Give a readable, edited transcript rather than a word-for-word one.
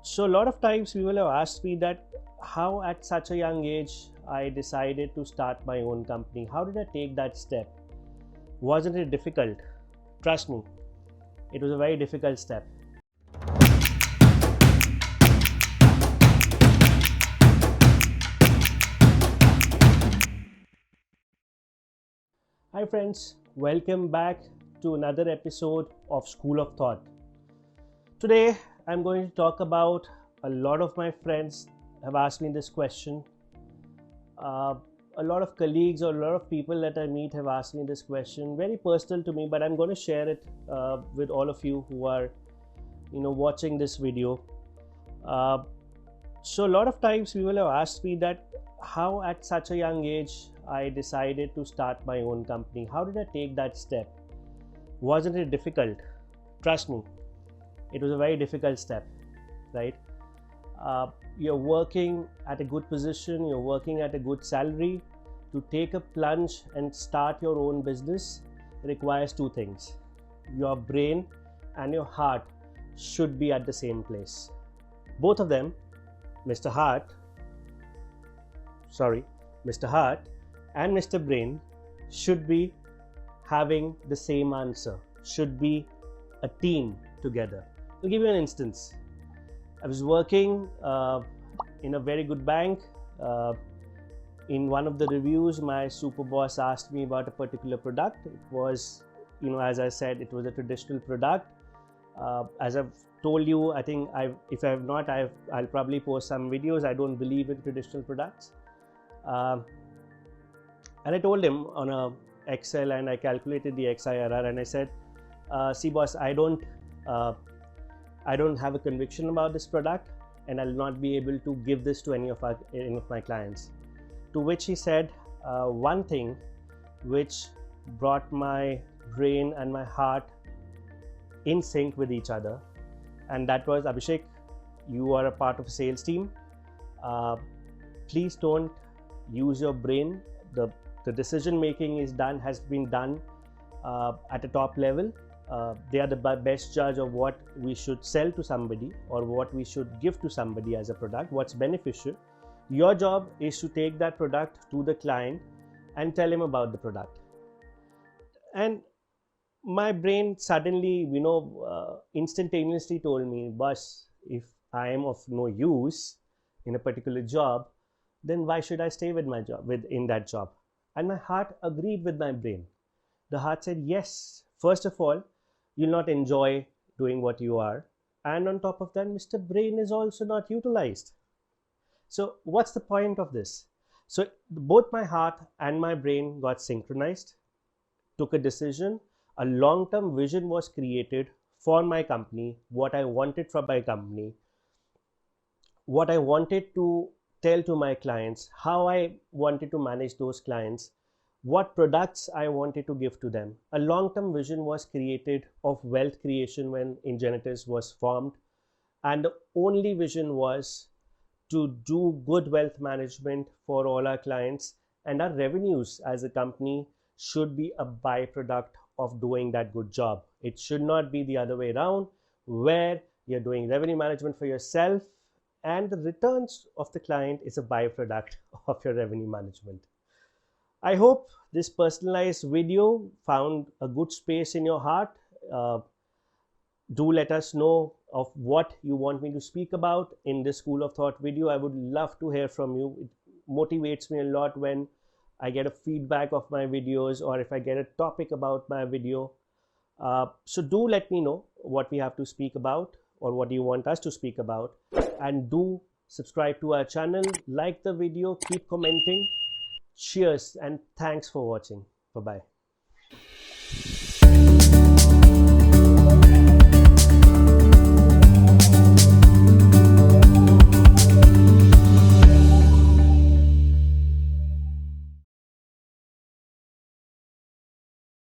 So a lot of times people have asked me that how at such a young age I decided to start my own company. How did I take that step? Wasn't it difficult? Trust me, it was a very difficult step. Hi friends, welcome back to another episode of School of Thought. Today I'm going to talk about a lot of my friends have asked me this question. A lot of colleagues or a lot of people that I meet have asked me this question, very personal to me, but I'm going to share it with all of you who are watching this video. So a lot of times people have asked me that how at such a young age I decided to start my own company. How did I take that step? Wasn't it difficult? Trust me, it was a very difficult step, right? You're working at a good position, you're working at a good salary. To take a plunge and start your own business requires two things. Your brain and your heart should be at the same place. Both of them, Mr. Heart and Mr. Brain should be having the same answer, should be a team together. I'll give you an instance. I was working in a very good bank. In one of the reviews, my super boss asked me about a particular product. It was, as I said, it was a traditional product. As I've told you, I think if I have not, I'll probably post some videos. I don't believe in traditional products. And I told him on a Excel, and I calculated the XIRR, and I said, see boss, I don't have a conviction about this product, and I'll not be able to give this to any of my clients. To which he said one thing which brought my brain and my heart in sync with each other, and that was, Abhishek, you are a part of a sales team. Please don't use your brain. The decision making has been done at a top level. They are the best judge of what we should sell to somebody or what we should give to somebody as a product, what's beneficial. Your job is to take that product to the client and tell him about the product. And my brain suddenly, instantaneously told me, boss, if I am of no use in a particular job, then why should I stay with my job, in that job? And my heart agreed with my brain. The heart said, yes, first of all, you'll not enjoy doing what you are. And on top of that, Mr. Brain is also not utilized. So what's the point of this? So both my heart and my brain got synchronized, took a decision. A long-term vision was created for my company, what I wanted from my company, what I wanted to tell to my clients, how I wanted to manage those clients, what products I wanted to give to them. A long-term vision was created of wealth creation when Ingenetus was formed, and the only vision was to do good wealth management for all our clients, and our revenues as a company should be a byproduct of doing that good job. It should not be the other way around, where you're doing revenue management for yourself and the returns of the client is a byproduct of your revenue management. I hope this personalized video found a good space in your heart. Do let us know of what you want me to speak about in this School of Thought video. I would love to hear from you. It motivates me a lot when I get a feedback of my videos or if I get a topic about my video. So do let me know what we have to speak about or what you want us to speak about, and do subscribe to our channel, like the video, keep commenting. Cheers and thanks for watching. Bye-bye.